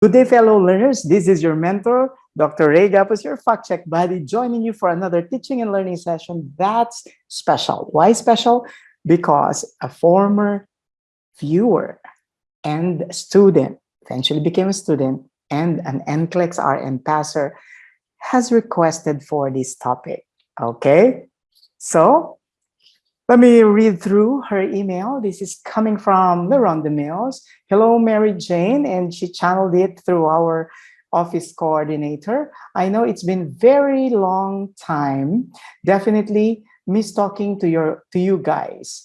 Good day, fellow learners. This is your mentor, Dr. Ray Gapuz, your fact check buddy, joining you for another teaching and learning session that's special. Why special? Because a former viewer and student, eventually became a student, and an NCLEX RN passer has requested for this topic. Okay, so let me read through her email. This is coming from Leron Mills. Hello, Mary Jane, and she channeled it through our office coordinator. I know it's been very long time. Definitely miss talking to you guys.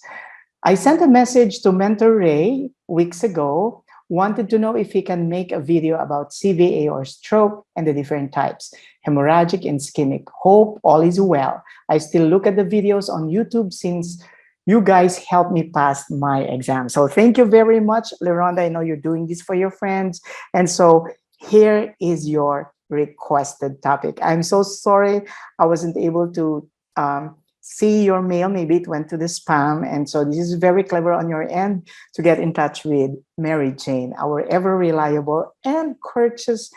I sent a message to Mentor Ray weeks ago, wanted to know if he can make a video about CVA or stroke and the different types, hemorrhagic and ischemic. Hope all is well. I still look at the videos on YouTube since you guys helped me pass my exam. So thank you very much, Leronda. I know you're doing this for your friends. And so here is your requested topic. I'm so sorry I wasn't able to see your mail. Maybe it went to the spam. And so this is very clever on your end to get in touch with Mary Jane, our ever reliable and courteous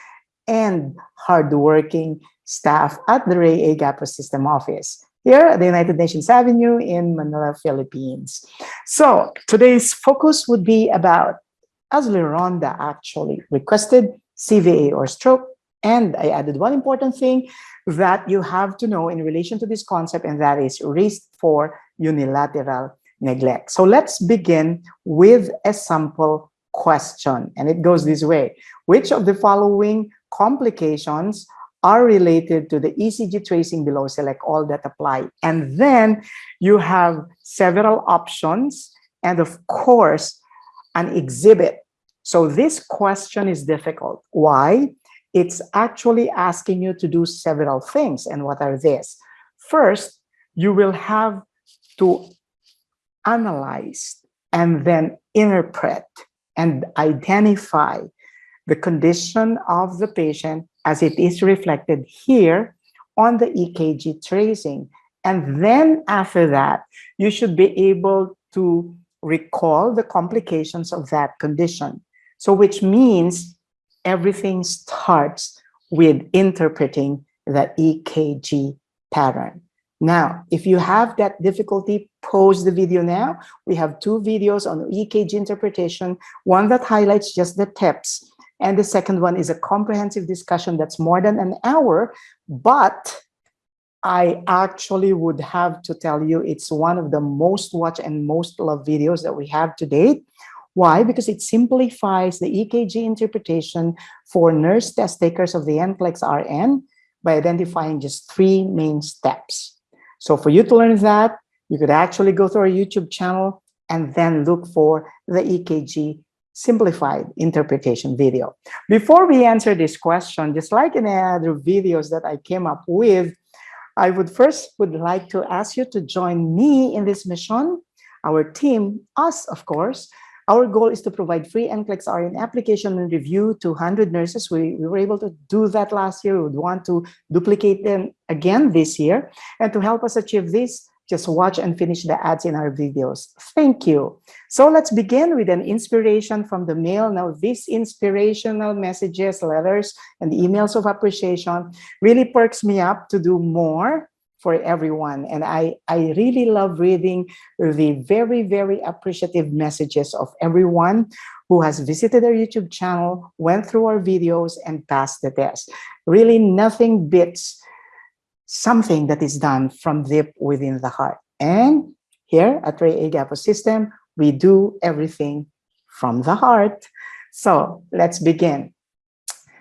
and hardworking staff at the Ray A. Gapuz System Office here at the United Nations Avenue in Manila, Philippines. So today's focus would be about, as Leronda actually requested, CVA or stroke. And I added one important thing that you have to know in relation to this concept, and that is risk for unilateral neglect. So let's begin with a sample question. And it goes this way. Which of the following complications are related to the ECG tracing below? Select all that apply. And then you have several options and, of course, an exhibit. So this question is difficult. Why? It's actually asking you to do several things. And what are these? First, you will have to analyze and then interpret and identify the condition of the patient as it is reflected here on the EKG tracing. And then after that, you should be able to recall the complications of that condition. So which means everything starts with interpreting the EKG pattern. Now, if you have that difficulty, pause the video now. We have two videos on EKG interpretation, one that highlights just the tips, and the second one is a comprehensive discussion that's more than an hour, but I actually would have to tell you it's one of the most watched and most loved videos that we have to date. Why? Because it simplifies the EKG interpretation for nurse test takers of the NCLEX RN by identifying just three main steps. So for you to learn that, you could actually go to our YouTube channel and then look for the EKG simplified interpretation video. Before we answer this question, just like in other videos that I came up with, I would like to ask you to join me in this mission, our team, us, of course. Our goal is to provide free NCLEX RN application and review to 100 nurses. We were able to do that last year. We would want to duplicate them again this year. And to help us achieve this, just watch and finish the ads in our videos. Thank you. So let's begin with an inspiration from the mail. Now, these inspirational messages, letters, and emails of appreciation really perks me up to do more for everyone. And I really love reading the very, very appreciative messages of everyone who has visited our YouTube channel, went through our videos, and passed the test. Really, nothing beats something that is done from deep within the heart. And here at Ray A. Gapuz System, we do everything from the heart. So let's begin.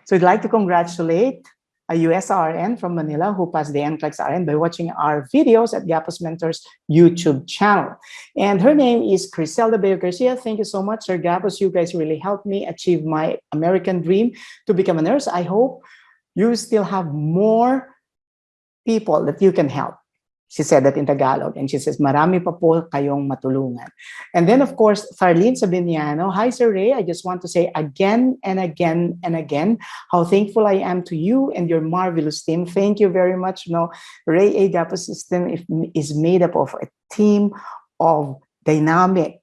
So I'd like to congratulate a USRN from Manila who passed the NCLEX RN by watching our videos at Gapuz Mentors YouTube channel. And her name is Criselda Bayo Garcia. Thank you so much, Sir Gapuz. You guys really helped me achieve my American dream to become a nurse. I hope you still have more people that you can help. She said that in Tagalog, and she says, marami pa po kayong matulungan. And then, of course, Tharlene Sabiniano. Hi, Sir Ray. I just want to say again and again and again how thankful I am to you and your marvelous team. Thank you very much. You know, Ray A. Gapuz System is made up of a team of dynamic,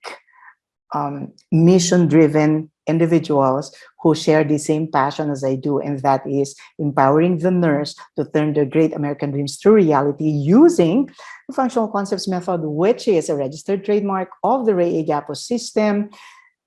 mission-driven individuals who share the same passion as I do, and that is empowering the nurse to turn their great American dreams to reality using the functional concepts method, which is a registered trademark of the Ray A. Gapuz system.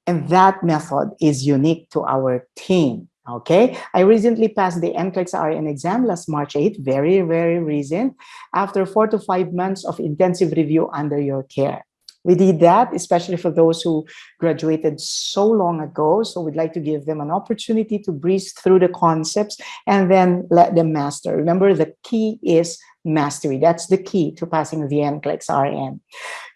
And that method is unique to our team. Okay, I recently passed the NCLEX RN exam last March 8th, very, very recent, after 4 to 5 months of intensive review under your care. We did that, especially for those who graduated so long ago. So we'd like to give them an opportunity to breeze through the concepts and then let them master. Remember, the key is mastery. That's the key to passing the NCLEX RN.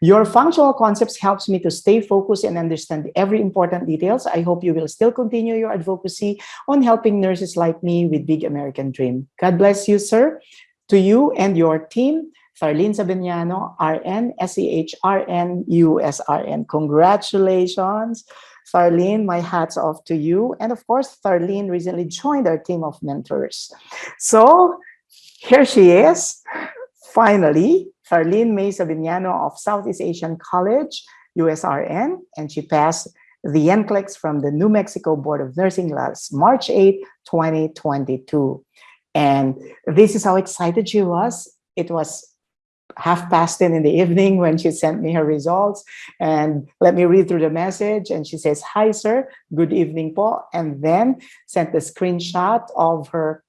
Your functional concepts helps me to stay focused and understand every important details. I hope you will still continue your advocacy on helping nurses like me with big American dream. God bless you, sir. To you and your team, Tharlene Sabiniano, RN, SEHRN, USRN. Congratulations, Tharlene. My hat's off to you. And of course, Tharlene recently joined our team of mentors. So here she is. Finally, Tharlene May Sabiniano of Southeast Asian College, USRN, and she passed the NCLEX from the New Mexico Board of Nursing last March 8, 2022. And this is how excited she was. It was 10:30 in the evening when she sent me her results. And let me read through the message. And she says, "Hi, sir. Good evening, po." And then sent the screenshot of her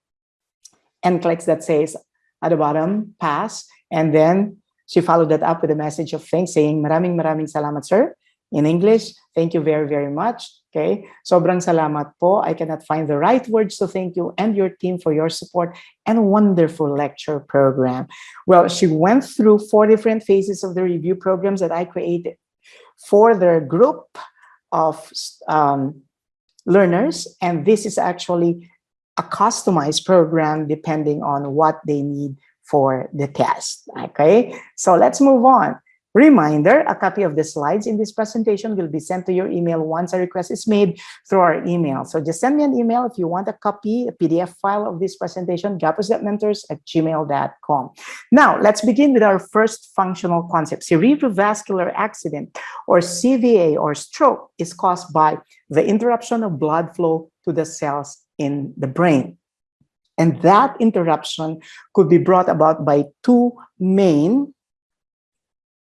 NCLEX that says at the bottom, pass. And then she followed that up with a message of thanks saying, "Maraming maraming salamat, sir." In English, thank you very, very much. Okay, sobrang salamat po. I cannot find the right words to thank you and your team for your support and wonderful lecture program. Well, she went through 4 different phases of the review programs that I created for their group of learners. And this is actually a customized program depending on what they need for the test. Okay, so let's move on. Reminder, a copy of the slides in this presentation will be sent to your email once a request is made through our email. So just send me an email if you want a copy, a PDF file of this presentation, gapuz.mentors@gmail.com. Now, let's begin with our first functional concept. Cerebrovascular accident, or CVA, or stroke, is caused by the interruption of blood flow to the cells in the brain. And that interruption could be brought about by 2 main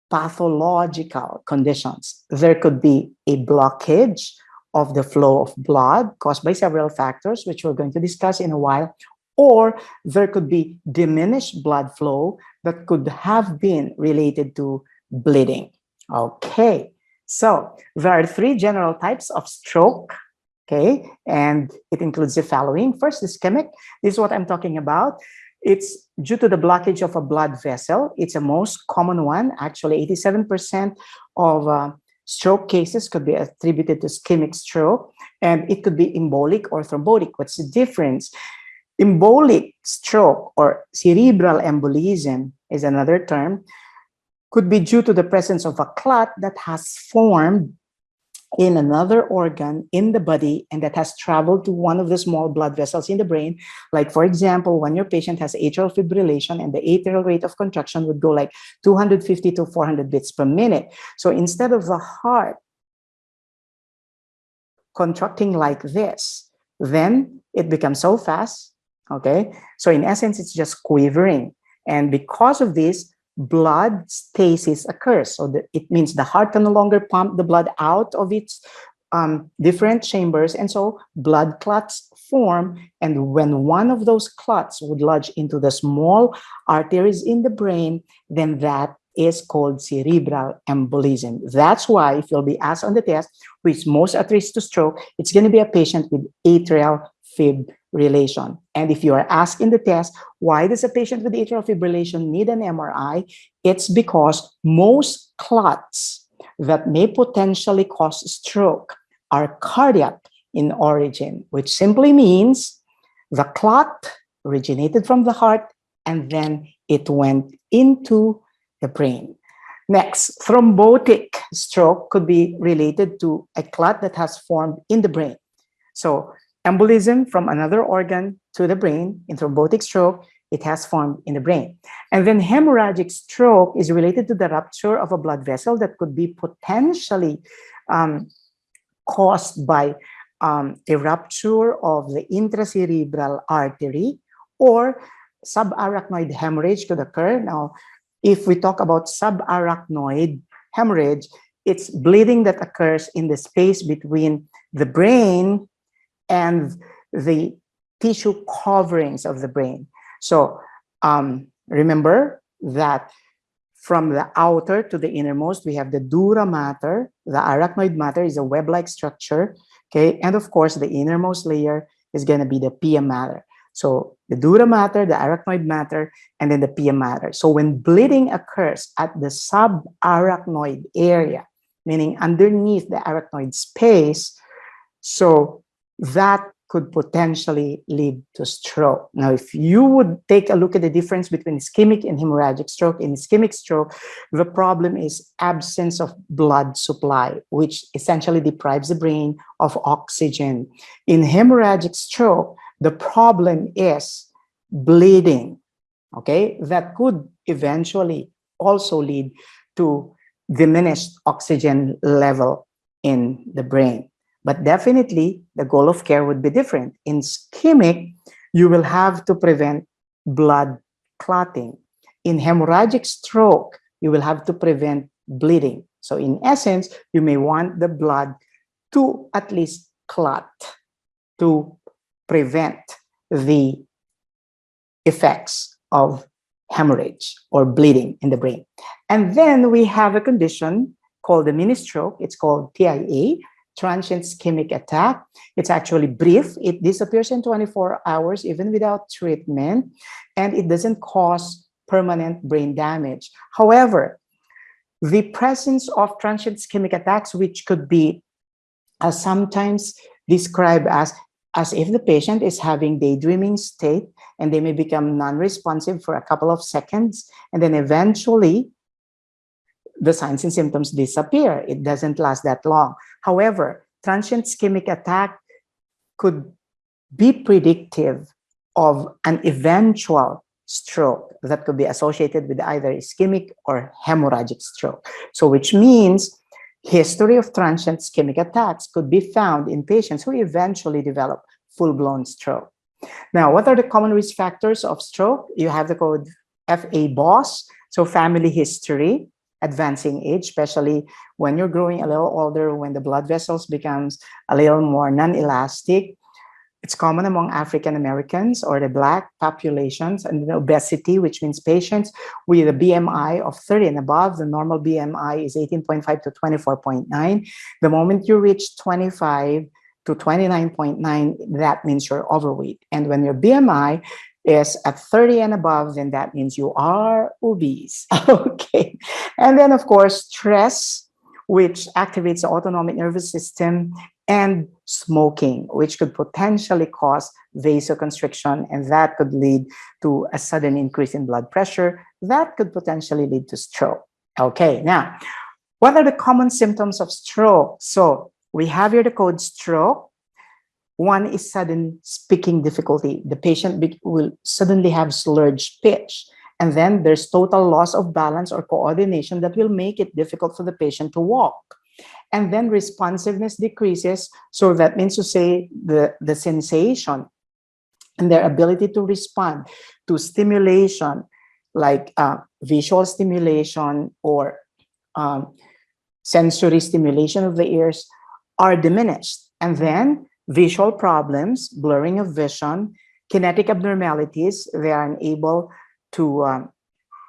pathological conditions. There could be a blockage of the flow of blood caused by several factors, which we're going to discuss in a while, or there could be diminished blood flow that could have been related to bleeding. Okay, so there are 3 general types of stroke. Okay, and it includes the following. First, ischemic. This is what I'm talking about. It's due to the blockage of a blood vessel. It's the most common one. Actually, 87% of stroke cases could be attributed to ischemic stroke, and it could be embolic or thrombotic. What's the difference? Embolic stroke or cerebral embolism is another term. Could be due to the presence of a clot that has formed in another organ in the body and that has traveled to one of the small blood vessels in the brain. Like, for example, when your patient has atrial fibrillation and the atrial rate of contraction would go like 250 to 400 beats per minute. So instead of the heart contracting like this, then it becomes so fast, okay? So in essence, it's just quivering. And because of this, blood stasis occurs. So it means the heart can no longer pump the blood out of its different chambers, and so blood clots form. And when one of those clots would lodge into the small arteries in the brain, then that is called cerebral embolism. That's why if you'll be asked on the test, who is most at risk to stroke, it's going to be a patient with atrial fibrillation. And if you are asked in the test, why does a patient with atrial fibrillation need an MRI? It's because most clots that may potentially cause stroke are cardiac in origin, which simply means the clot originated from the heart and then it went into the brain. Next, thrombotic stroke could be related to a clot that has formed in the brain. So embolism from another organ to the brain. In thrombotic stroke, it has formed in the brain. And then hemorrhagic stroke is related to the rupture of a blood vessel that could be potentially caused by a rupture of the intracerebral artery, or subarachnoid hemorrhage could occur. Now, if we talk about subarachnoid hemorrhage, it's bleeding that occurs in the space between the brain and the tissue coverings of the brain. So remember that from the outer to the innermost, we have the dura mater. The arachnoid mater is a web-like structure, okay? And of course, the innermost layer is going to be the pia mater. So the dura mater, the arachnoid mater, and then the pia mater. So when bleeding occurs at the subarachnoid area, meaning underneath the arachnoid space, so that could potentially lead to stroke. Now, if you would take a look at the difference between ischemic and hemorrhagic stroke, in ischemic stroke, the problem is absence of blood supply, which essentially deprives the brain of oxygen. In hemorrhagic stroke, the problem is bleeding, okay? That could eventually also lead to diminished oxygen level in the brain. But definitely, the goal of care would be different. In ischemic, you will have to prevent blood clotting. In hemorrhagic stroke, you will have to prevent bleeding. So in essence, you may want the blood to at least clot to prevent the effects of hemorrhage or bleeding in the brain. And then we have a condition called the mini stroke. It's called TIA, transient ischemic attack. It's actually brief. It disappears in 24 hours even without treatment, and it doesn't cause permanent brain damage. However, the presence of transient ischemic attacks, which could be sometimes described as if the patient is having daydreaming state, and they may become non-responsive for a couple of seconds, and then eventually the signs and symptoms disappear. It doesn't last that long. However, transient ischemic attack could be predictive of an eventual stroke that could be associated with either ischemic or hemorrhagic stroke. So which means history of transient ischemic attacks could be found in patients who eventually develop full-blown stroke. Now, what are the common risk factors of stroke? You have the code FA-BOSS, so family history, advancing age, especially when you're growing a little older, when the blood vessels becomes a little more non-elastic. It's common among African Americans or the Black populations, and obesity, which means patients with a BMI of 30 and above. The normal BMI is 18.5 to 24.9. The moment you reach 25 to 29.9, that means you're overweight. And when your BMI is at 30 and above, then that means you are obese. Okay. And then, of course, stress, which activates the autonomic nervous system, and smoking, which could potentially cause vasoconstriction, and that could lead to a sudden increase in blood pressure. That could potentially lead to stroke. Okay, now, what are the common symptoms of stroke? So we have here the code stroke. One is sudden speaking difficulty. The patient will suddenly have slurred speech. And then there's total loss of balance or coordination that will make it difficult for the patient to walk. And then responsiveness decreases. So that means to say the sensation and their ability to respond to stimulation, like visual stimulation or sensory stimulation of the ears, are diminished. And then visual problems, blurring of vision, kinetic abnormalities, they are unable to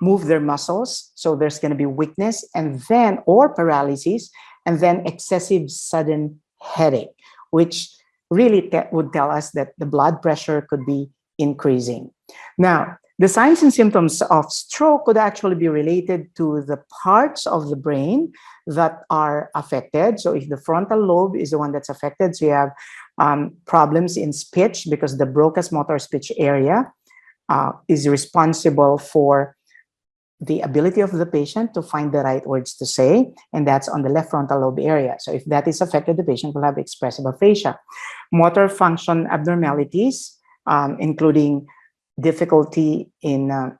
move their muscles. So there's going to be weakness, and then, or paralysis, and then excessive sudden headache, which really would tell us that the blood pressure could be increasing. Now, the signs and symptoms of stroke could actually be related to the parts of the brain that are affected. So if the frontal lobe is the one that's affected, so you have problems in speech because the Broca's motor speech area is responsible for the ability of the patient to find the right words to say, and that's on the left frontal lobe area. So if that is affected, the patient will have expressive aphasia. Motor function abnormalities, including difficulty in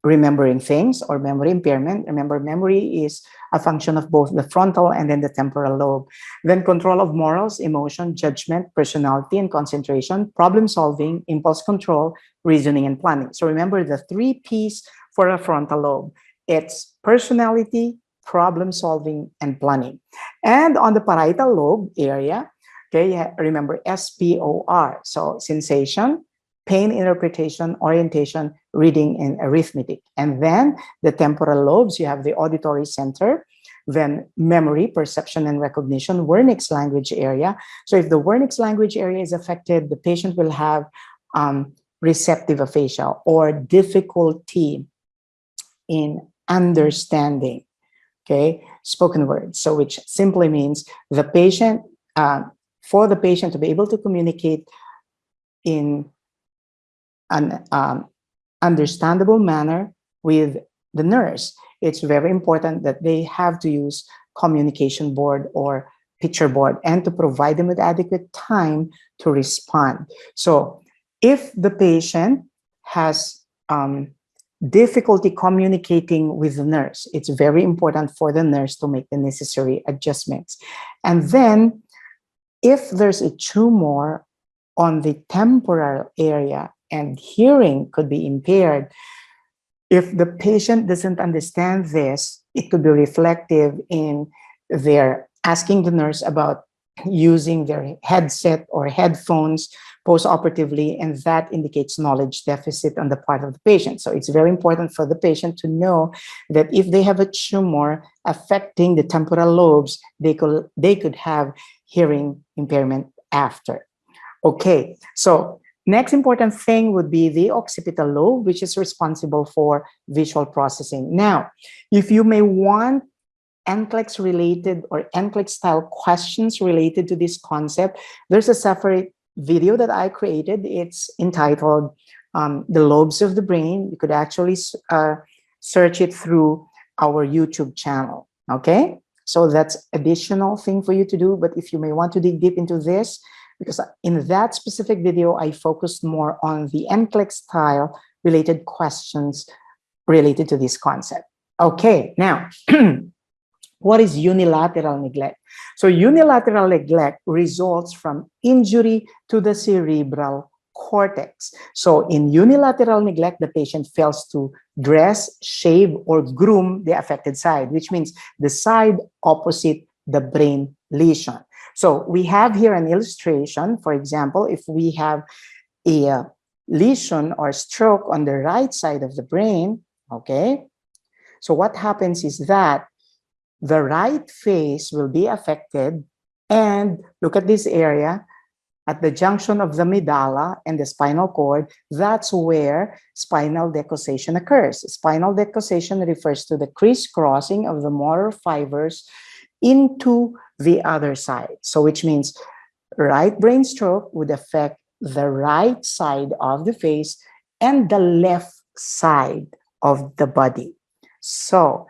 remembering things or memory impairment. Remember, memory is a function of both the frontal and then the temporal lobe. Then control of morals, emotion, judgment, personality, and concentration, problem solving, impulse control, reasoning, and planning. So remember the 3 P's for a frontal lobe. It's personality, problem solving, and planning. And on the parietal lobe area, okay, remember SPOR. So sensation, pain interpretation, orientation, reading, and arithmetic. And then the temporal lobes, you have the auditory center, then memory, perception, and recognition, Wernicke's language area. So if the Wernicke's language area is affected, the patient will have receptive aphasia or difficulty in understanding, okay, spoken words. So which simply means the patient, for the patient to be able to communicate in an understandable manner with the nurse, it's very important that they have to use communication board or picture board and to provide them with adequate time to respond. So if the patient has difficulty communicating with the nurse, it's very important for the nurse to make the necessary adjustments. And then if there's a tumor on the temporal area and hearing could be impaired, if the patient doesn't understand this, it could be reflective in their asking the nurse about using their headset or headphones post-operatively, and that indicates knowledge deficit on the part of the patient. So it's very important for the patient to know that if they have a tumor affecting the temporal lobes, they could have hearing impairment after. Okay, so next important thing would be the occipital lobe, which is responsible for visual processing. Now, if you may want NCLEX related or NCLEX style questions related to this concept, there's a separate video that I created. It's entitled The Lobes of the Brain. You could actually search it through our YouTube channel, okay? So that's additional thing for you to do, but if you may want to dig deep into this, because in that specific video, I focused more on the NCLEX style related questions related to this concept. Okay, now, what is unilateral neglect? So unilateral neglect results from injury to the cerebral cortex. So in unilateral neglect, the patient fails to dress, shave, or groom the affected side, which means the side opposite the brain lesion. So we have here an illustration. For example, if we have a lesion or stroke on the right side of the brain, okay? So what happens is that the right face will be affected, and look at this area at the junction of the medulla and the spinal cord. That's where spinal decussation occurs. Spinal decussation refers to the crisscrossing of the motor fibers into the other side. So which means right brain stroke would affect the right side of the face and the left side of the body. So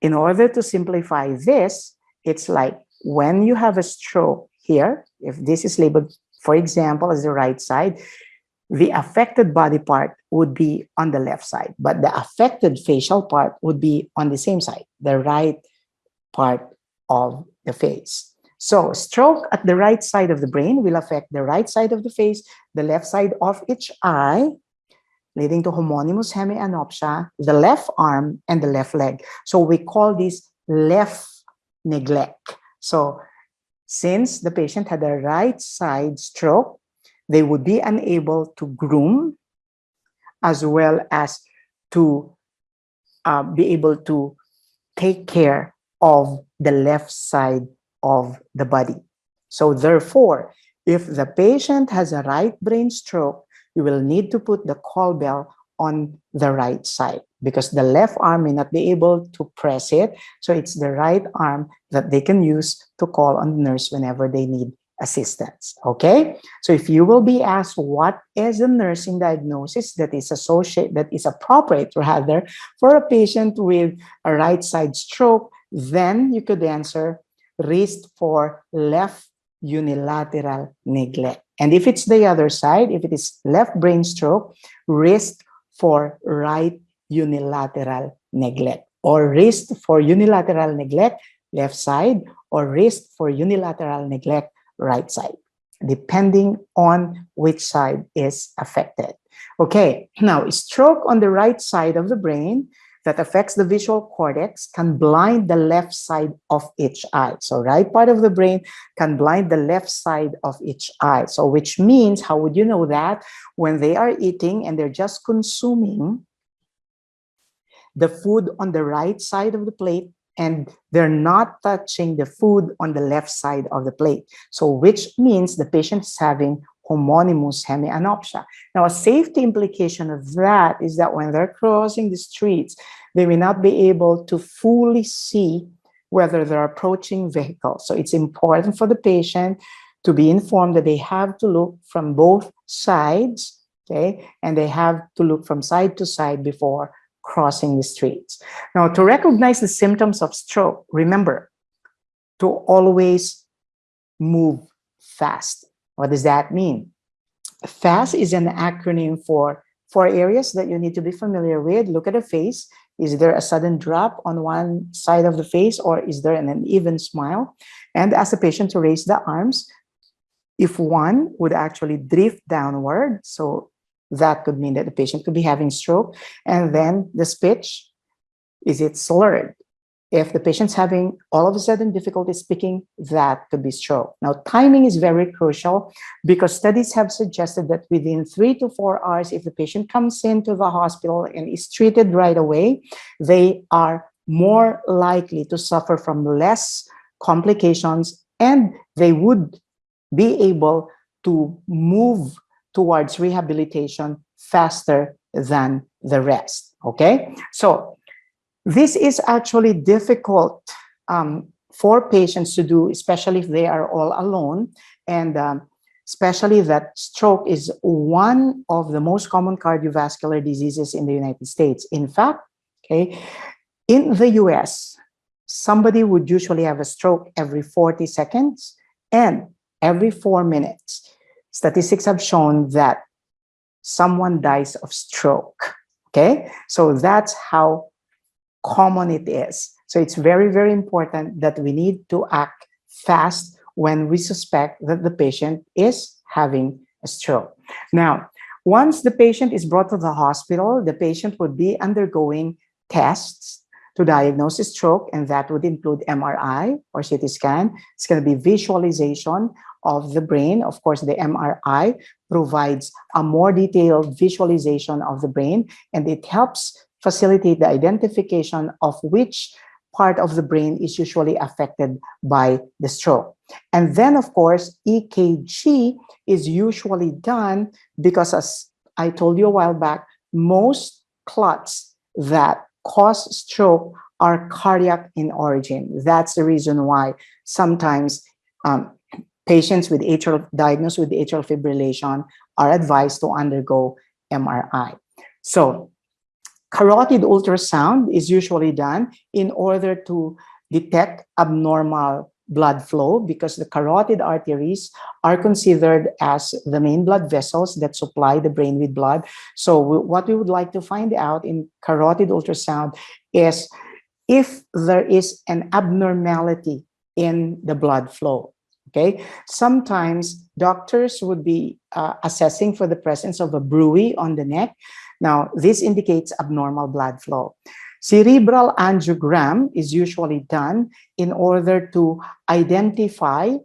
in order to simplify this, it's like when you have a stroke here, if this is labeled, for example, as the right side, the affected body part would be on the left side, but the affected facial part would be on the same side, the right part of the face. So stroke at the right side of the brain will affect the right side of the face, the left side of each eye, leading to homonymous hemianopsia, the left arm, and the left leg. So we call this left neglect. So since the patient had a right side stroke, they would be unable to groom as well as to be able to take care of the left side of the body. So therefore, if the patient has a right brain stroke, you will need to put the call bell on the right side because the left arm may not be able to press it. So it's the right arm that they can use to call on the nurse whenever they need assistance. Okay? So if you will be asked what is a nursing diagnosis that is appropriate rather for a patient with a right side stroke, then you could answer risk for left unilateral neglect. And if it's the other side, if it is left brain stroke, risk for right unilateral neglect, or wrist for unilateral neglect, left side, or wrist for unilateral neglect, right side, depending on which side is affected. Okay, now stroke on the right side of the brain that affects the visual cortex can blind the left side of each eye. So right part of the brain can blind the left side of each eye. So which means, how would you know that? When they are eating and they're just consuming the food on the right side of the plate, and they're not touching the food on the left side of the plate. So which means the patient is having homonymous hemianopsia. Now, a safety implication of that is that when they're crossing the streets, they may not be able to fully see whether they're approaching vehicles. So it's important for the patient to be informed that they have to look from both sides, okay? And they have to look from side to side before crossing the streets. Now, to recognize the symptoms of stroke, remember to always move fast. What does that mean? FAST is an acronym for four areas that you need to be familiar with. Look at the face. Is there a sudden drop on one side of the face, or is there an uneven smile? And ask the patient to raise the arms. If one would actually drift downward, so that could mean that the patient could be having stroke. And then the speech, is it slurred? If the patient's having all of a sudden difficulty speaking, that could be stroke. Now, timing is very crucial because studies have suggested that within 3 to 4 hours, if the patient comes into the hospital and is treated right away, they are more likely to suffer from less complications, and they would be able to move towards rehabilitation faster than the rest, okay? So this is actually difficult for patients to do, especially if they are all alone, and especially that stroke is one of the most common cardiovascular diseases in the United States. In fact, okay, in the US, somebody would usually have a stroke every 40 seconds and every 4 minutes. Statistics have shown that someone dies of stroke, okay? So that's how common it is. So it's very, very important that we need to act fast when we suspect that the patient is having a stroke. Now, once the patient is brought to the hospital, the patient would be undergoing tests to diagnose a stroke, and that would include MRI or CT scan. It's going to be visualization of the brain. Of course, the MRI provides a more detailed visualization of the brain, and it helps facilitate the identification of which part of the brain is usually affected by the stroke. And then, of course, EKG is usually done because, as I told you a while back, most clots that cause stroke are cardiac in origin. That's the reason why sometimes patients with diagnosed with atrial fibrillation are advised to undergo MRI. So carotid ultrasound is usually done in order to detect abnormal blood flow, because the carotid arteries are considered as the main blood vessels that supply the brain with blood. So what we would like to find out in carotid ultrasound is if there is an abnormality in the blood flow. Okay, sometimes doctors would be assessing for the presence of a bruit on the neck. Now, this indicates abnormal blood flow. Cerebral angiogram is usually done in order to identify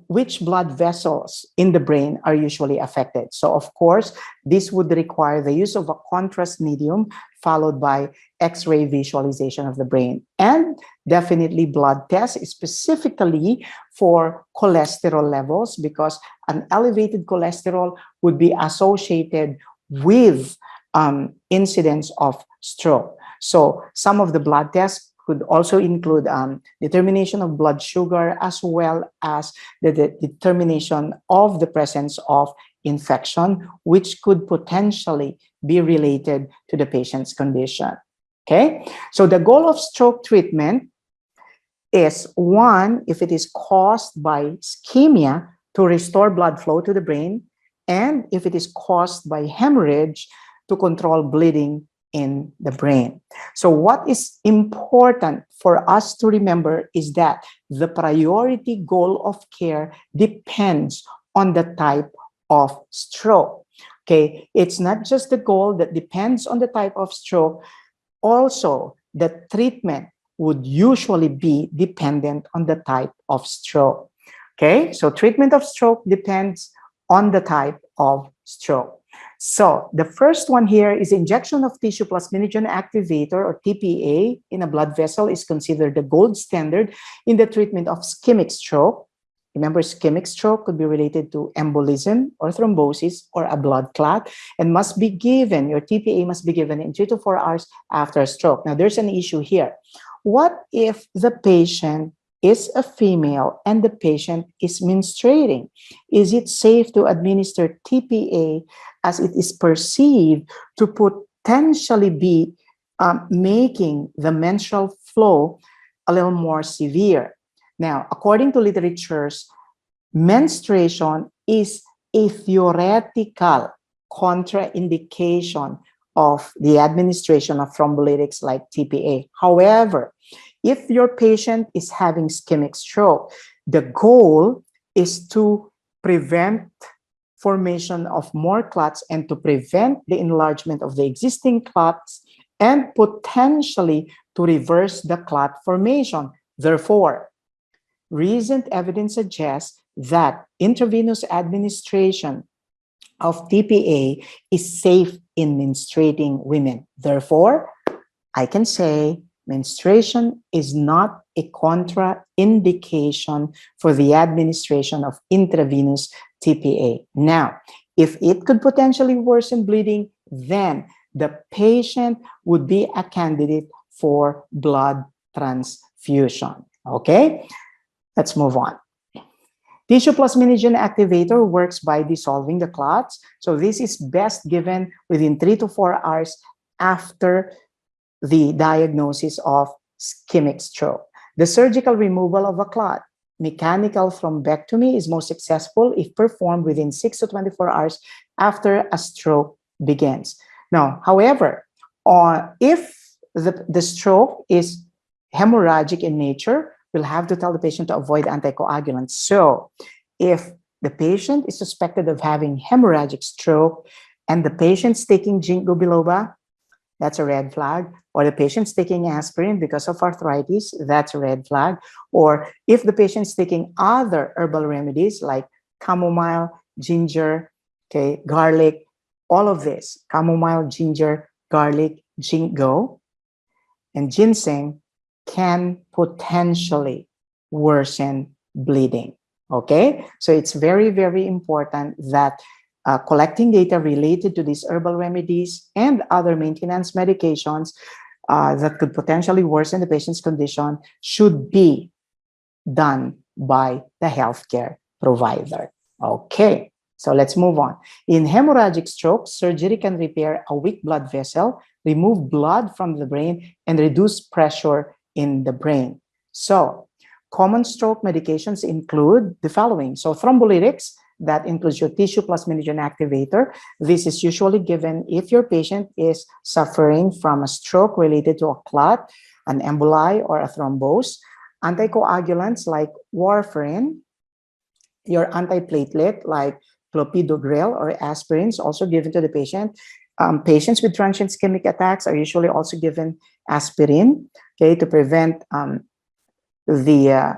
which blood vessels in the brain are usually affected. So, of course, this would require the use of a contrast medium followed by X-ray visualization of the brain, and definitely blood tests, specifically for cholesterol levels, because an elevated cholesterol would be associated with incidence of stroke. So some of the blood tests could also include determination of blood sugar, as well as the determination of the presence of infection, which could potentially be related to the patient's condition. Okay, so the goal of stroke treatment is, one, if it is caused by ischemia, to restore blood flow to the brain, and if it is caused by hemorrhage, to control bleeding in the brain. So what is important for us to remember is that the priority goal of care depends on the type of stroke. Okay, it's not just the goal that depends on the type of stroke. Also, the treatment would usually be dependent on the type of stroke. Okay, so treatment of stroke depends on the type of stroke. So the first one here is injection of tissue plasminogen activator, or TPA, in a blood vessel is considered the gold standard in the treatment of ischemic stroke. Remember, ischemic stroke could be related to embolism or thrombosis or a blood clot, and must be given, your TPA must be given in 3 to 4 hours after a stroke. Now, there's an issue here. What if the patient is a female and the patient is menstruating? Is it safe to administer TPA as it is perceived to potentially be making the menstrual flow a little more severe? Now, according to literatures, menstruation is a theoretical contraindication of the administration of thrombolytics like TPA. However, if your patient is having ischemic stroke, the goal is to prevent formation of more clots and to prevent the enlargement of the existing clots and potentially to reverse the clot formation. Therefore, recent evidence suggests that intravenous administration of TPA is safe in menstruating women. Therefore, I can say menstruation is not a contraindication for the administration of intravenous TPA. Now, if it could potentially worsen bleeding, then the patient would be a candidate for blood transfusion. Okay, let's move on. Tissue plasminogen activator works by dissolving the clots. So this is best given within 3 to 4 hours after the diagnosis of ischemic stroke. The surgical removal of a clot, mechanical thrombectomy, is most successful if performed within 6 to 24 hours after a stroke begins. Now, however, if the stroke is hemorrhagic in nature, we'll have to tell the patient to avoid anticoagulants. So if the patient is suspected of having hemorrhagic stroke and the patient's taking ginkgo biloba, that's a red flag. Or the patient's taking aspirin because of arthritis, that's a red flag. Or if the patient's taking other herbal remedies like chamomile, ginger, okay, garlic, all of this, chamomile, ginger, garlic, ginkgo, and ginseng can potentially worsen bleeding. Okay, so it's very, very important that collecting data related to these herbal remedies and other maintenance medications that could potentially worsen the patient's condition should be done by the healthcare provider. Okay, so let's move on. In hemorrhagic stroke, surgery can repair a weak blood vessel, remove blood from the brain, and reduce pressure in the brain. So common stroke medications include the following. So thrombolytics, that includes your tissue plasminogen activator. This is usually given if your patient is suffering from a stroke related to a clot, an emboli, or a thrombose. Anticoagulants like warfarin, your antiplatelet like clopidogrel or aspirin is also given to the patient. Patients with transient ischemic attacks are usually also given aspirin, okay, to prevent the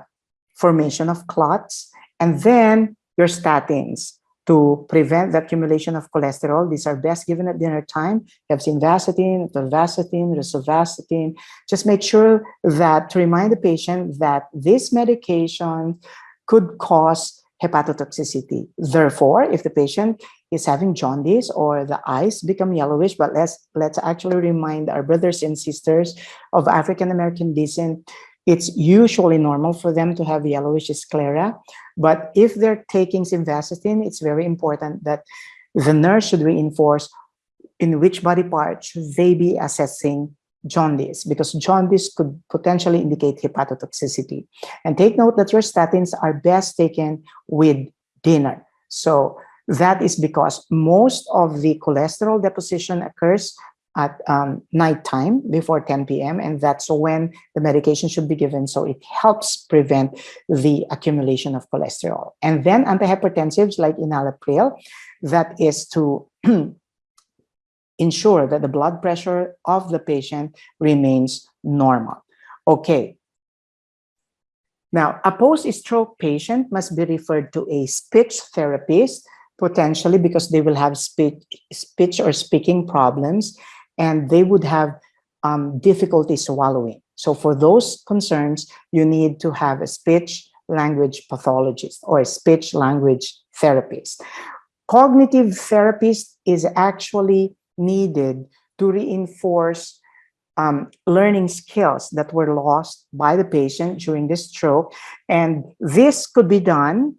formation of clots. And then your statins to prevent the accumulation of cholesterol. These are best given at dinner time. You have simvastatin, atorvastatin, rosuvastatin. Just make sure that to remind the patient that this medication could cause hepatotoxicity. Therefore, if the patient is having jaundice or the eyes become yellowish, but let's actually remind our brothers and sisters of African American descent, it's usually normal for them to have yellowish sclera. But if they're taking simvastatin, it's very important that the nurse should reinforce in which body part should they be assessing jaundice, because jaundice could potentially indicate hepatotoxicity. And take note that your statins are best taken with dinner. So That is because most of the cholesterol deposition occurs at nighttime before 10 p.m. and that's when the medication should be given, so it helps prevent the accumulation of cholesterol. And then antihypertensives like enalapril, that is to ensure that the blood pressure of the patient remains normal. Okay. Now, a post-stroke patient must be referred to a speech therapist, potentially because they will have speech or speaking problems, and they would have difficulty swallowing. So for those concerns, you need to have a speech language pathologist or a speech language therapist. Cognitive therapist is actually needed to reinforce learning skills that were lost by the patient during the stroke. And this could be done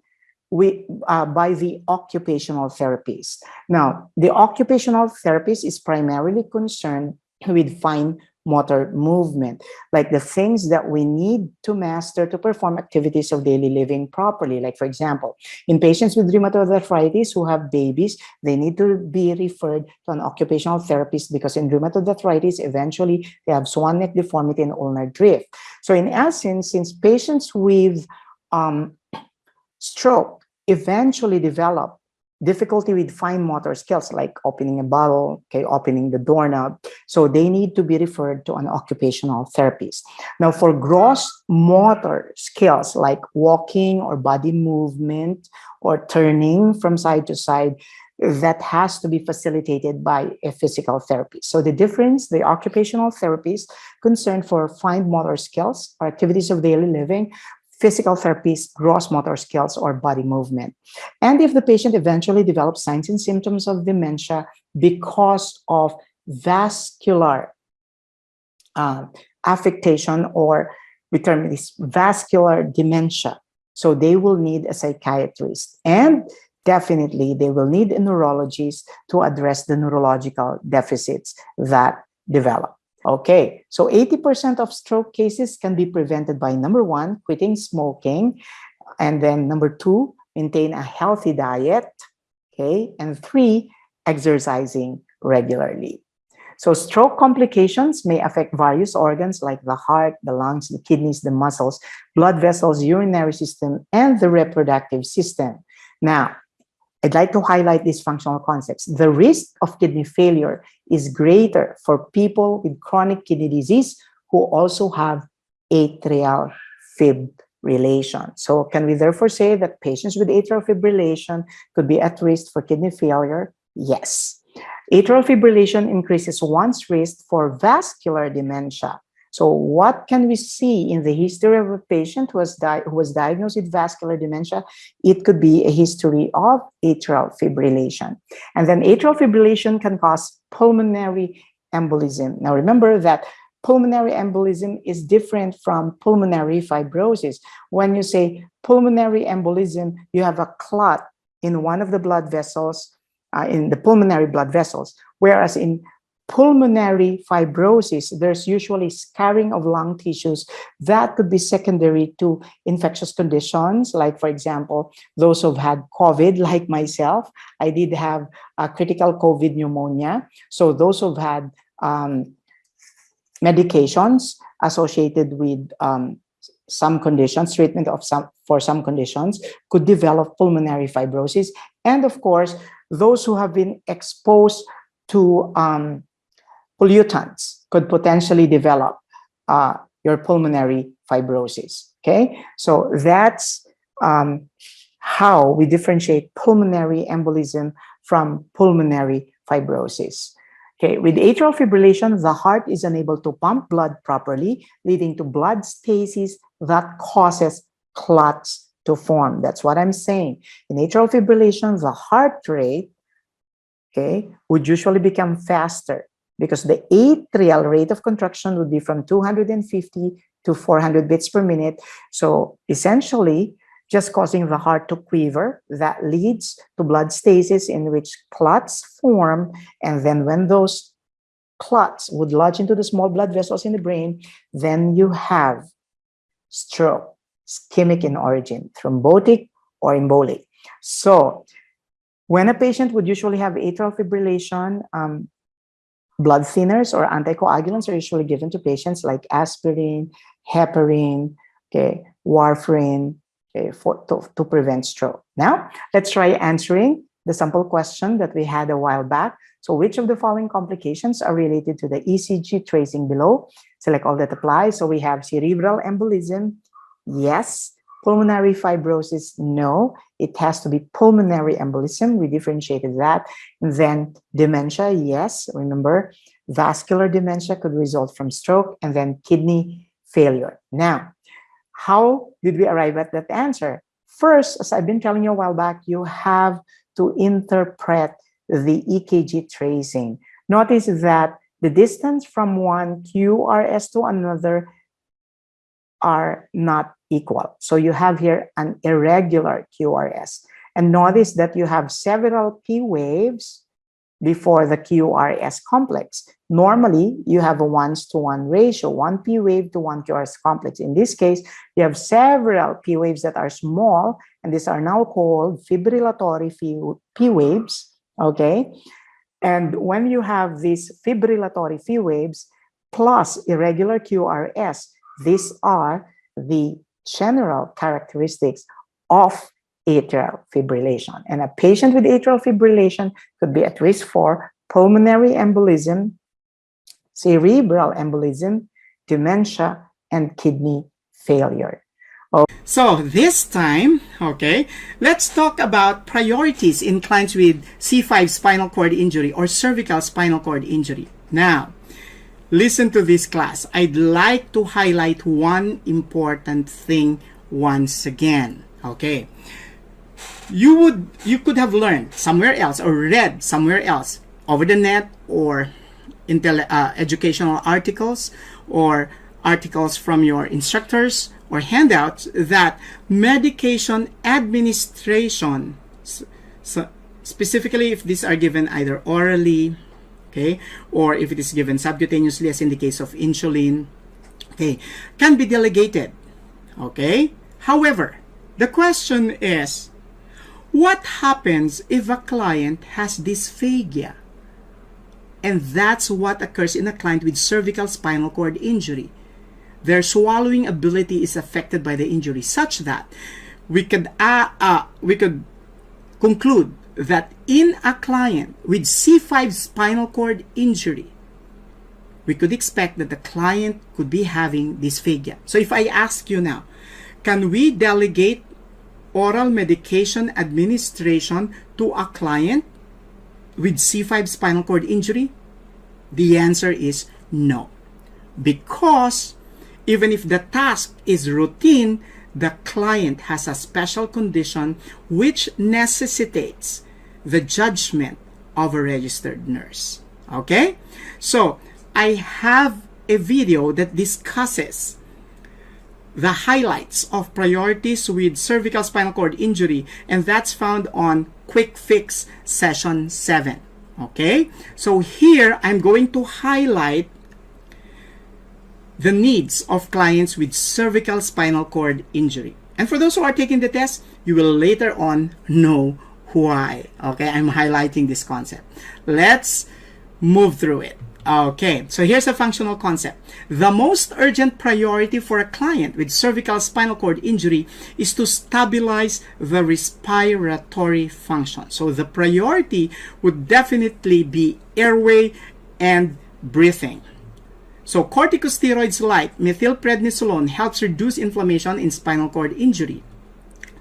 by the occupational therapist. Now, the occupational therapist is primarily concerned with fine motor movement, like the things that we need to master to perform activities of daily living properly. Like, for example, in patients with rheumatoid arthritis who have babies, they need to be referred to an occupational therapist because in rheumatoid arthritis, eventually they have swan neck deformity and ulnar drift. So in essence, since patients with stroke eventually develop difficulty with fine motor skills like opening a bottle, okay, opening the doorknob. So they need to be referred to an occupational therapist. Now for gross motor skills like walking or body movement or turning from side to side, that has to be facilitated by a physical therapist. So the difference, the occupational therapist concerned for fine motor skills or activities of daily living, physical therapist, gross motor skills or body movement. And if the patient eventually develops signs and symptoms of dementia because of vascular affectation, or we term this vascular dementia, so they will need a psychiatrist, and definitely they will need a neurologist to address the neurological deficits that develop. Okay, so 80% of stroke cases can be prevented by number one, quitting smoking, and then number two, maintain a healthy diet, okay, and three, exercising regularly. So stroke complications may affect various organs like the heart, the lungs, the kidneys, the muscles, blood vessels, urinary system, and the reproductive system. Now, I'd like to highlight these functional concepts. The risk of kidney failure is greater for people with chronic kidney disease who also have atrial fibrillation. So can we therefore say that patients with atrial fibrillation could be at risk for kidney failure? Yes. Atrial fibrillation increases one's risk for vascular dementia. So what can we see in the history of a patient who was diagnosed with vascular dementia? It could be a history of atrial fibrillation. And then atrial fibrillation can cause pulmonary embolism. Now remember that pulmonary embolism is different from pulmonary fibrosis. When you say pulmonary embolism, you have a clot in one of the blood vessels, in the pulmonary blood vessels, whereas in pulmonary fibrosis, there's usually scarring of lung tissues that could be secondary to infectious conditions. Like, for example, those who've had COVID, like myself, I did have a critical COVID pneumonia. So those who've had medications associated with some conditions, treatment of for some conditions, could develop pulmonary fibrosis. And of course, those who have been exposed to pollutants could potentially develop your pulmonary fibrosis. Okay, so that's how we differentiate pulmonary embolism from pulmonary fibrosis. Okay, with atrial fibrillation, the heart is unable to pump blood properly, leading to blood stasis that causes clots to form. That's what I'm saying. In atrial fibrillation, the heart rate, okay, would usually become faster because the atrial rate of contraction would be from 250 to 400 beats per minute. So essentially, just causing the heart to quiver, that leads to blood stasis in which clots form. And then when those clots would lodge into the small blood vessels in the brain, then you have stroke, ischemic in origin, thrombotic or embolic. So When a patient would usually have atrial fibrillation, blood thinners or anticoagulants are usually given to patients like aspirin, heparin, okay, warfarin, okay, to prevent stroke. Now, let's try answering the sample question that we had a while back. So which of the following complications are related to the ECG tracing below? Select all that apply. So we have cerebral embolism, yes. Pulmonary fibrosis, no. It has to be pulmonary embolism. We differentiated that. And then dementia, yes. Remember, vascular dementia could result from stroke, and then kidney failure. Now, how did we arrive at that answer? First, as I've been telling you a while back, you have to interpret the EKG tracing. Notice that the distance from one QRS to another are not equal. So you have here an irregular QRS. And notice that you have several P waves before the QRS complex. Normally, you have a 1:1 ratio, one P wave to one QRS complex. In this case, you have several P waves that are small, and these are now called fibrillatory P waves, okay? And when you have these fibrillatory P waves plus irregular QRS, these are the general characteristics of atrial fibrillation. And a patient with atrial fibrillation could be at risk for pulmonary embolism, cerebral embolism, dementia, and kidney failure. So this time, okay, let's talk about priorities in clients with C5 spinal cord injury or cervical spinal cord injury. Now, listen to this class. I'd like to highlight one important thing once again, okay? You could have learned somewhere else or read somewhere else over the net or in educational articles or articles from your instructors or handouts that medication administration, so specifically if these are given either orally, okay, or if it is given subcutaneously as in the case of insulin, okay, can be delegated, okay? However, the question is, what happens if a client has dysphagia? And that's what occurs in a client with cervical spinal cord injury. Their swallowing ability is affected by the injury such that we could conclude that in a client with C5 spinal cord injury, we could expect that the client could be having dysphagia. So if I ask you now, can we delegate oral medication administration to a client with C5 spinal cord injury? The answer is no. Because even if the task is routine, the client has a special condition which necessitates the judgment of a registered nurse. Okay? So, I have a video that discusses the highlights of priorities with cervical spinal cord injury, and that's found on Quickfix Session 7. Okay? So here, I'm going to highlight the needs of clients with cervical spinal cord injury. And for those who are taking the test, you will later on know why. Okay, I'm highlighting this concept. Let's move through it. Okay, so here's a functional concept. The most urgent priority for a client with cervical spinal cord injury is to stabilize the respiratory function. So the priority would definitely be airway and breathing. So corticosteroids like methylprednisolone helps reduce inflammation in spinal cord injury.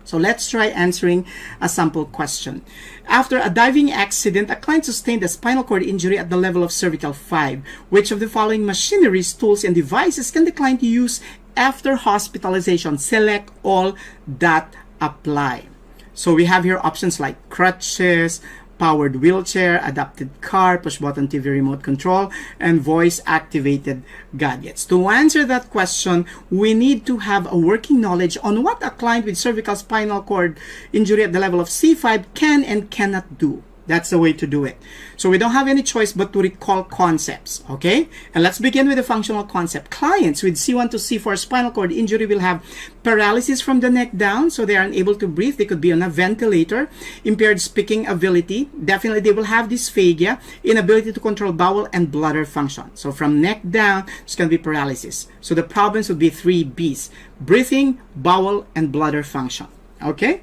So let's try answering a sample question. After a diving accident, a client sustained a spinal cord injury at the level of cervical 5. Which of the following machineries, tools, and devices can the client use after hospitalization? Select all that apply. So we have here options like crutches, powered wheelchair, adapted car, push-button TV remote control, and voice-activated gadgets. To answer that question, we need to have a working knowledge on what a client with cervical spinal cord injury at the level of C5 can and cannot do. That's the way to do it. So we don't have any choice but to recall concepts, okay? And let's begin with the functional concept. Clients with C1 to C4 spinal cord injury will have paralysis from the neck down, so they are unable to breathe. They could be on a ventilator, impaired speaking ability. Definitely they will have dysphagia, inability to control bowel and bladder function. So from neck down, it's going to be paralysis. So the problems would be 3 B's: breathing, bowel, and bladder function, okay?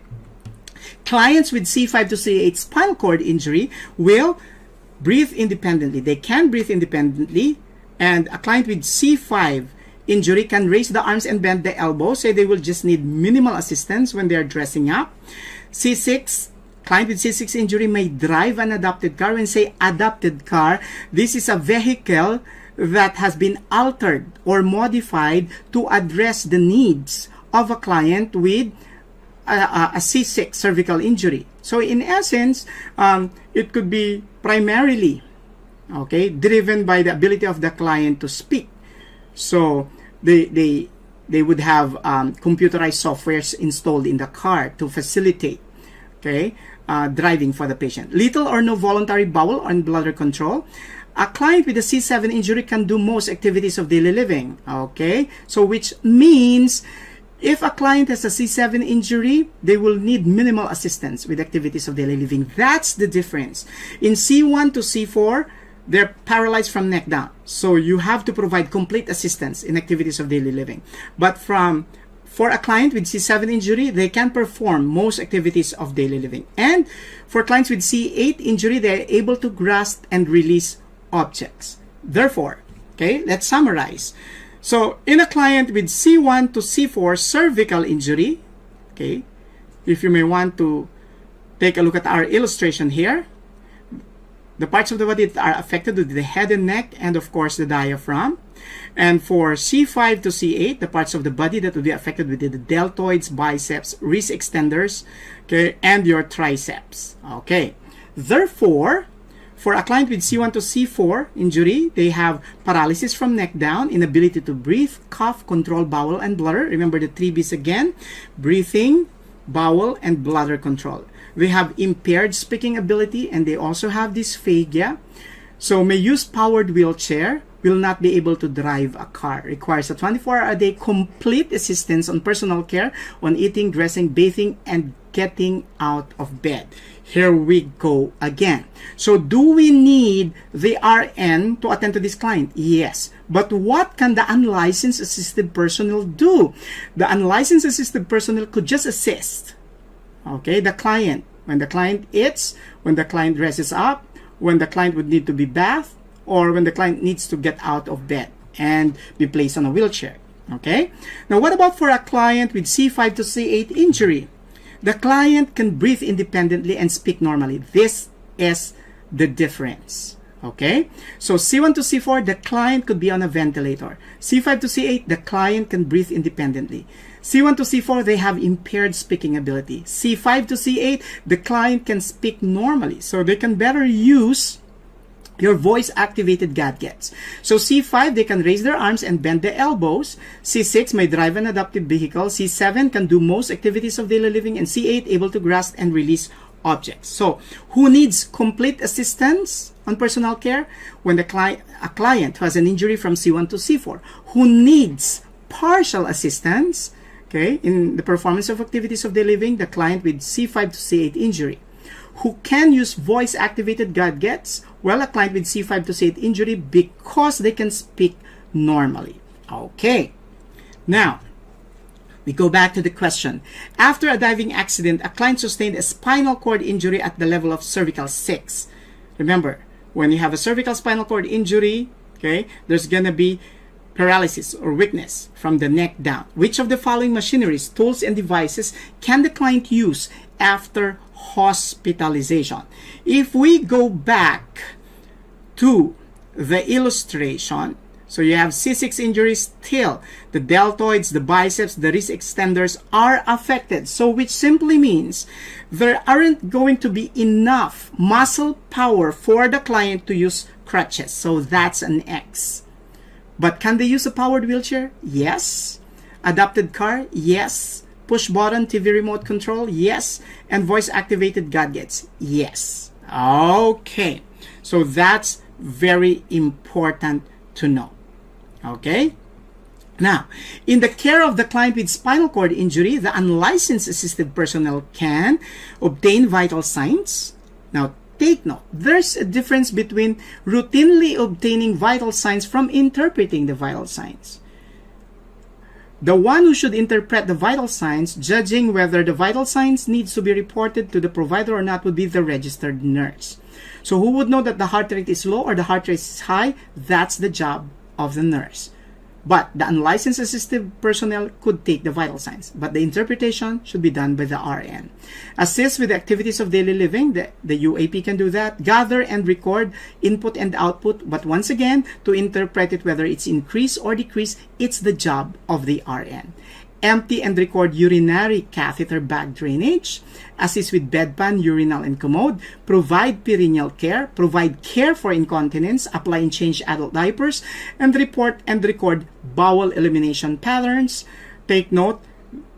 Clients with C5 to C8 spinal cord injury will breathe independently. They can breathe independently, and a client with C5 injury can raise the arms and bend the elbows, so they will just need minimal assistance when they are dressing up. C6, client with C6 injury may drive an adapted car. When say adapted car, this is a vehicle that has been altered or modified to address the needs of a client with a C6 cervical injury. So in essence, it could be primarily, okay, driven by the ability of the client to speak. So they would have computerized softwares installed in the car to facilitate, okay, driving for the patient. Little or no voluntary bowel and bladder control. A client with a C7 injury can do most activities of daily living, okay? So which means if a client has a C7 injury, they will need minimal assistance with activities of daily living. That's the difference. In C1 to C4, they're paralyzed from neck down. So you have to provide complete assistance in activities of daily living. But for a client with C7 injury, they can perform most activities of daily living. And for clients with C8 injury, they're able to grasp and release objects. Therefore, okay, let's summarize. So in a client with C1 to C4 cervical injury, okay, if you may want to take a look at our illustration here, the parts of the body that are affected would be the head and neck, and of course the diaphragm. And for C5 to C8, the parts of the body that would be affected would be the deltoids, biceps, wrist extenders, okay, and your triceps. Okay. Therefore, for a client with C1 to C4 injury, they have paralysis from neck down, inability to breathe, cough, control bowel and bladder. Remember the 3 B's again: breathing, bowel, and bladder control. They have impaired speaking ability, and they also have dysphagia. So may use powered wheelchair, will not be able to drive a car. Requires a 24-hour-a-day complete assistance on personal care, on eating, dressing, bathing, and getting out of bed. Here we go again. So do we need the RN to attend to this client? Yes. But what can the unlicensed assistive personnel do? The unlicensed assistive personnel could just assist, okay, the client. When the client eats, when the client dresses up, when the client would need to be bathed, or when the client needs to get out of bed and be placed on a wheelchair. Okay? Now, what about for a client with C5 to C8 injury? The client can breathe independently and speak normally. This is the difference. Okay? So C1 to C4, the client could be on a ventilator. C5 to C8, the client can breathe independently. C1 to C4, they have impaired speaking ability. C5 to C8, the client can speak normally. So they can better use your voice-activated gadgets. So C5, they can raise their arms and bend their elbows. C6 may drive an adaptive vehicle. C7 can do most activities of daily living. And C8, able to grasp and release objects. So who needs complete assistance on personal care? When a client who has an injury from C1 to C4. Who needs partial assistance, okay, in the performance of activities of daily living? The client with C5 to C8 injury. Who can use voice-activated gadgets? Well, a client with C5 to C8 injury, because they can speak normally. Okay. Now, we go back to the question. After a diving accident, a client sustained a spinal cord injury at the level of cervical 6. Remember, when you have a cervical spinal cord injury, okay, there's going to be paralysis or weakness from the neck down. Which of the following machineries, tools, and devices can the client use after hospitalization? If we go back to the illustration, so you have C6 injuries still. The deltoids, the biceps, the wrist extenders are affected. So which simply means there aren't going to be enough muscle power for the client to use crutches. So that's an X. But can they use a powered wheelchair? Yes. Adapted car? Yes. Push button TV remote control? Yes. And voice activated gadgets? Yes. Okay, so that's very important to know. Okay, now in the care of the client with spinal cord injury, the unlicensed assistive personnel can obtain vital signs. Now take note, there's a difference between routinely obtaining vital signs from interpreting the vital signs. The one who should interpret the vital signs, judging whether the vital signs needs to be reported to the provider or not, would be the registered nurse. So who would know that the heart rate is low or the heart rate is high? That's the job of the nurse. But the unlicensed assistive personnel could take the vital signs, but the interpretation should be done by the RN. Assist with the activities of daily living, the UAP can do that. Gather and record input and output, but once again, to interpret it, whether it's increase or decrease, it's the job of the RN. Empty and record urinary catheter bag drainage, assist with bedpan, urinal, and commode, provide perineal care, provide care for incontinence, apply and change adult diapers, and report and record bowel elimination patterns. Take note,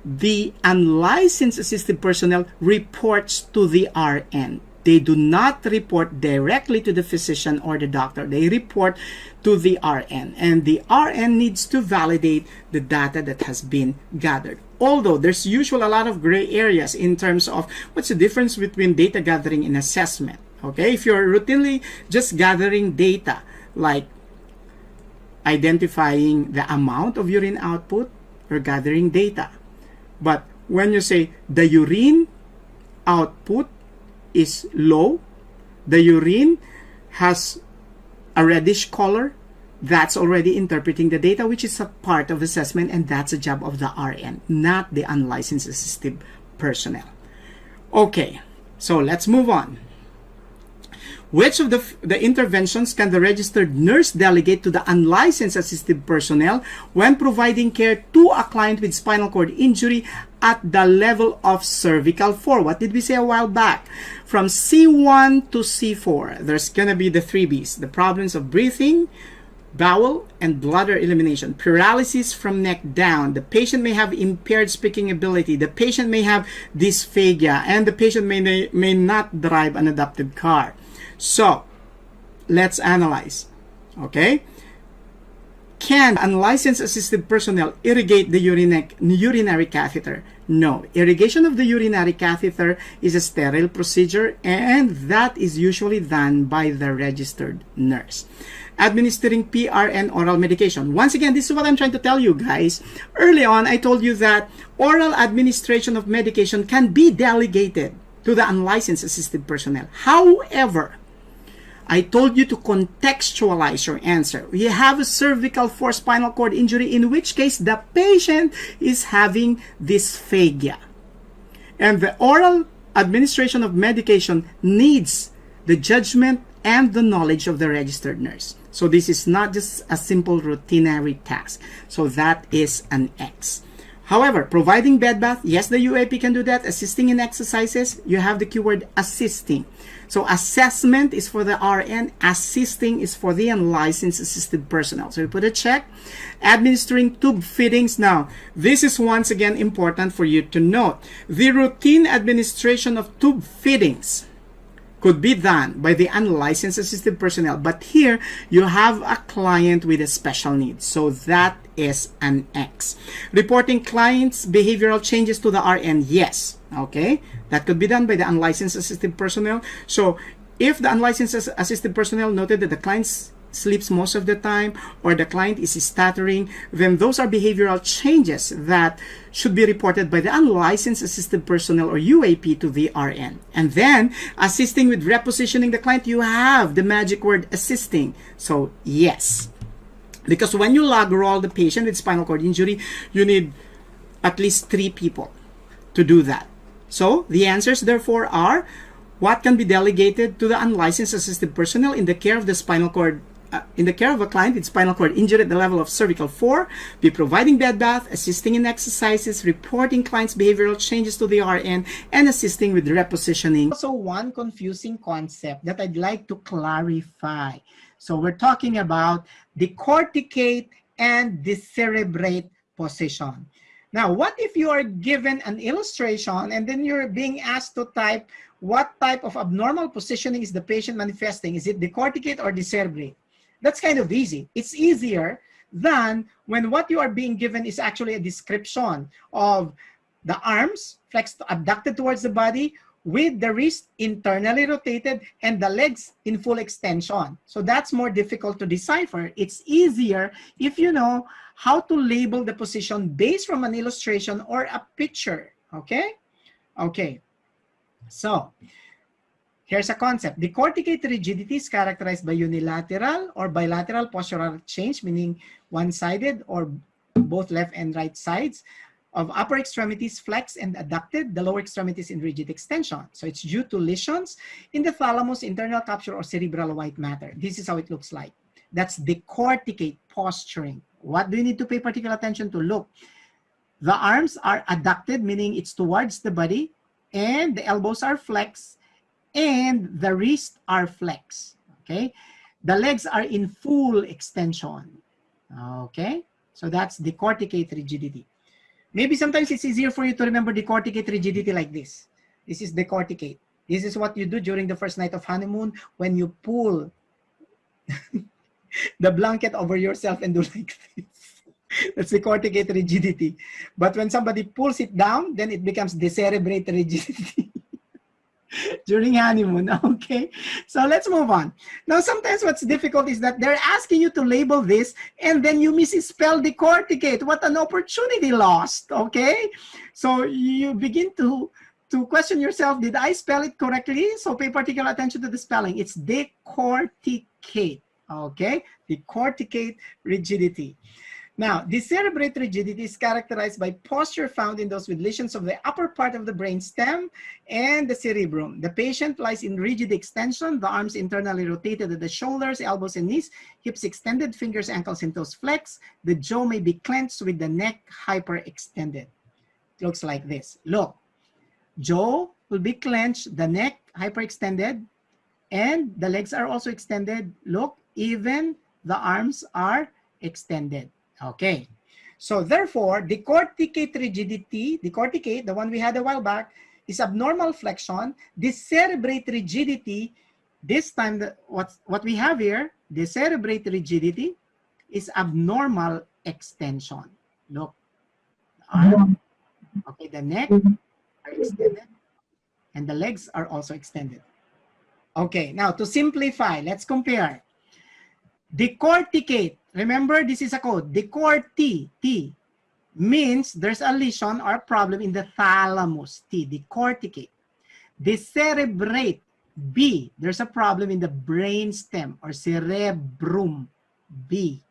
the unlicensed assistive personnel reports to the RN. They do not report directly to the physician or the doctor. They report to the RN, and the RN needs to validate the data that has been gathered. Although there's usually a lot of gray areas in terms of what's the difference between data gathering and assessment. Okay, if you're routinely just gathering data, like identifying the amount of urine output, you're gathering data. But when you say the urine output is low, the urine has a reddish color, that's already interpreting the data, which is a part of assessment, and that's a job of the RN, not the unlicensed assistive personnel. Okay, so let's move on. Which of the interventions can the registered nurse delegate to the unlicensed assistive personnel when providing care to a client with spinal cord injury at the level of cervical 4? What did we say a while back? From C1 to C4, there's going to be the 3 Bs, the problems of breathing, bowel, and bladder elimination. Paralysis from neck down. The patient may have impaired speaking ability. The patient may have dysphagia, and the patient may not drive an adapted car. So, let's analyze. Okay? Can unlicensed assistive personnel irrigate the urinary catheter? No. Irrigation of the urinary catheter is a sterile procedure, and that is usually done by the registered nurse. Administering PRN oral medication. Once again, this is what I'm trying to tell you guys. Early on, I told you that oral administration of medication can be delegated to the unlicensed assistive personnel. However, I told you to contextualize your answer. You have a cervical 4 spinal cord injury, in which case the patient is having dysphagia. And the oral administration of medication needs the judgment and the knowledge of the registered nurse. So this is not just a simple routinary task. So that is an X. However, providing bed bath, yes, the UAP can do that. Assisting in exercises, you have the keyword assisting. So assessment is for the RN, assisting is for the unlicensed assisted personnel. So we put a check. Administering tube feedings. Now, this is once again important for you to note. The routine administration of tube feedings could be done by the unlicensed assisted personnel. But here, you have a client with a special need. So that is an X. Reporting clients' behavioral changes to the RN. Yes. Okay. That could be done by the unlicensed assisted personnel. So if the unlicensed assisted personnel noted that the client sleeps most of the time, or the client is stuttering, then those are behavioral changes that should be reported by the unlicensed assisted personnel or UAP to the RN. And then, assisting with repositioning the client, you have the magic word assisting. So, yes. Because when you log roll the patient with spinal cord injury, you need at least 3 people to do that. So, the answers therefore are, what can be delegated to the unlicensed assisted personnel in the care of the spinal cord in the care of a client with spinal cord injury at the level of cervical 4, be providing bed bath, assisting in exercises, reporting clients' behavioral changes to the RN, and assisting with repositioning. Also, one confusing concept that I'd like to clarify. So we're talking about the corticate and the cerebrate position. Now, what if you are given an illustration and then you're being asked to type what type of abnormal positioning is the patient manifesting? Is it decorticate or decerebrate? That's kind of easy. It's easier than when what you are being given is actually a description of the arms flexed, abducted towards the body, with the wrist internally rotated and the legs in full extension. So that's more difficult to decipher. It's easier if you know how to label the position based from an illustration or a picture, okay? Okay, so here's a concept. Decorticate rigidity is characterized by unilateral or bilateral postural change, meaning one-sided or both left and right sides, of upper extremities flexed and adducted, the lower extremities in rigid extension. So it's due to lesions in the thalamus, internal capsule, or cerebral white matter. This is how it looks like. That's decorticate posturing. What do you need to pay particular attention to? Look, the arms are adducted, meaning it's towards the body, and the elbows are flexed, and the wrists are flexed, okay? The legs are in full extension, okay? So that's decorticate rigidity. Maybe sometimes it's easier for you to remember decorticate rigidity like this. This is decorticate. This is what you do during the first night of honeymoon when you pull the blanket over yourself and do like this. That's decorticate rigidity. But when somebody pulls it down, then it becomes decerebrate rigidity. During honeymoon, okay? So let's move on. Now, sometimes what's difficult is that they're asking you to label this and then you misspell decorticate. What an opportunity lost, okay? So you begin to question yourself, did I spell it correctly? So pay particular attention to the spelling. It's decorticate, okay? Decorticate rigidity. Now, decerebrate rigidity is characterized by posture found in those with lesions of the upper part of the brainstem and the cerebrum. The patient lies in rigid extension, the arms internally rotated at the shoulders, elbows and knees, hips extended, fingers, ankles, and toes flexed. The jaw may be clenched with the neck hyperextended. It looks like this. Look, jaw will be clenched, the neck hyperextended, and the legs are also extended. Look, even the arms are extended. Okay, so therefore, decorticate rigidity, decorticate, the one we had a while back, is abnormal flexion. Decerebrate rigidity, this time, what we have here, decerebrate rigidity is abnormal extension. Look, the arm, okay, the neck are extended, and the legs are also extended. Okay, now to simplify, let's compare. Decorticate. Remember, this is a code. Decorti, T, means there's a lesion or a problem in the thalamus, T, decorticate. Decerebrate, B, there's a problem in the brainstem or cerebrum, B,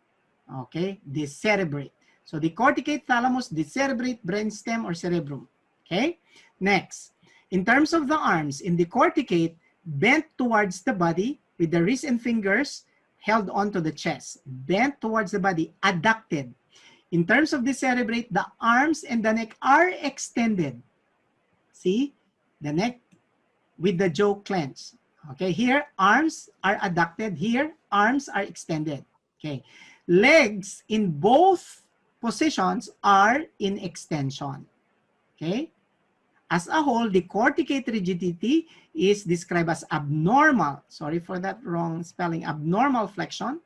okay, decerebrate. So decorticate thalamus, decerebrate brainstem or cerebrum, okay? Next, in terms of the arms, in decorticate, bent towards the body with the wrist and fingers held onto the chest, bent towards the body, adducted. In terms of decerebrate, the arms and the neck are extended. See, the neck with the jaw clenched. Okay, here arms are adducted, here arms are extended. Okay, legs in both positions are in extension. Okay, as a whole, decorticate rigidity is described as abnormal, sorry for that wrong spelling, abnormal flexion,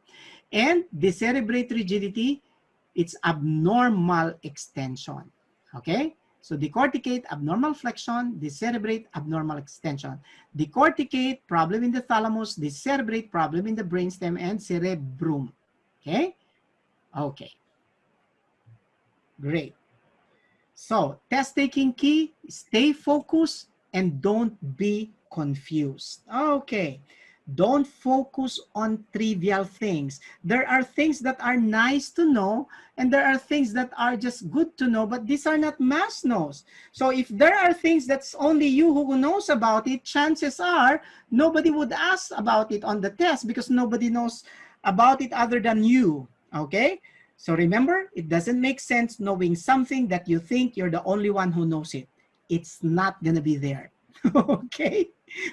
and decerebrate rigidity, it's abnormal extension, okay? So decorticate, abnormal flexion, decerebrate, abnormal extension. Decorticate, problem in the thalamus, decerebrate, problem in the brainstem and cerebrum, okay? Okay, great. So, test-taking key, stay focused and don't be confused. Okay, don't focus on trivial things. There are things that are nice to know and there are things that are just good to know, but these are not must knows. So if there are things that's only you who knows about it, chances are nobody would ask about it on the test because nobody knows about it other than you, okay? So remember, it doesn't make sense knowing something that you think you're the only one who knows it. It's not gonna be there, okay?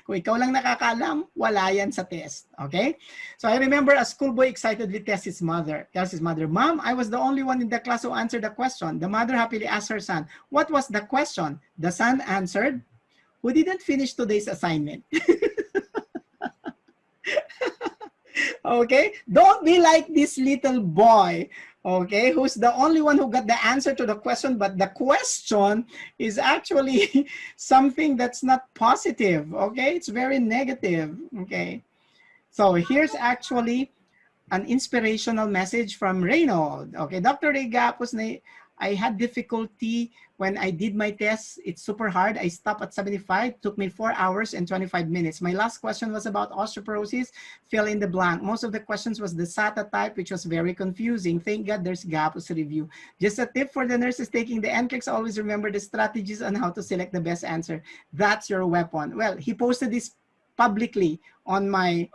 Kung ikaw lang nakakaalam, wala yan sa test. Okay? So I remember a schoolboy excitedly tells his mother, Mom, I was the only one in the class who answered the question. The mother happily asked her son, what was the question? The son answered, who didn't finish today's assignment? Okay? Don't be like this little boy, okay, who's the only one who got the answer to the question, but the question is actually something that's not positive, okay? It's very negative, okay? So here's actually an inspirational message from Reynold. Okay, Dr. Ray Gapuz, I had difficulty when I did my test. It's super hard. I stopped at 75. Took me 4 hours and 25 minutes. My last question was about osteoporosis. Fill in the blank. Most of the questions was the SATA type, which was very confusing. Thank God there's Gapuz review. Just a tip for the nurses taking the NCLEX, always remember the strategies on how to select the best answer. That's your weapon. Well, he posted this publicly on my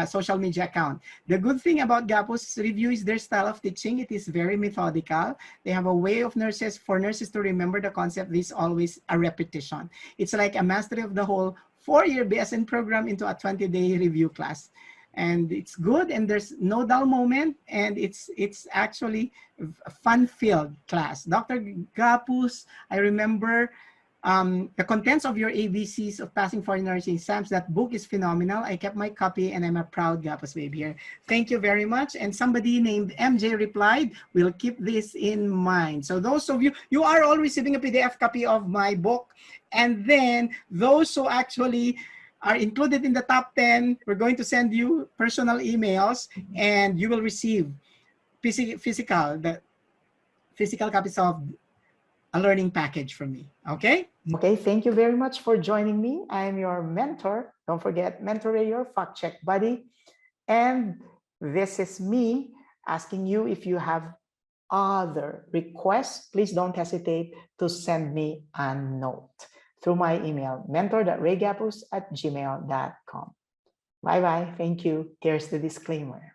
social media account. The good thing about Gapuz review is their style of teaching. It is very methodical. They have a way of for nurses to remember the concept. This always a repetition. It's like a mastery of the whole 4-year BSN program into a 20-day review class. And it's good, and there's no dull moment, and it's actually a fun-filled class. Dr. Gapuz, I remember the contents of your ABCs of passing foreign nursing exams. That book is phenomenal. I kept my copy, and I'm a proud Gapuz babe here. Thank you very much. And somebody named MJ replied, we'll keep this in mind. So those of you, you are all receiving a PDF copy of my book. And then those who actually are included in the top 10, we're going to send you personal emails, and you will receive physical copies of a learning package from me. Okay? Okay, thank you very much for joining me. I am your mentor. Don't forget, mentor your fact check buddy. And this is me asking you if you have other requests, please don't hesitate to send me a note through my email, mentor.raygapuz@gmail.com. Bye-bye. Thank you. Here's the disclaimer.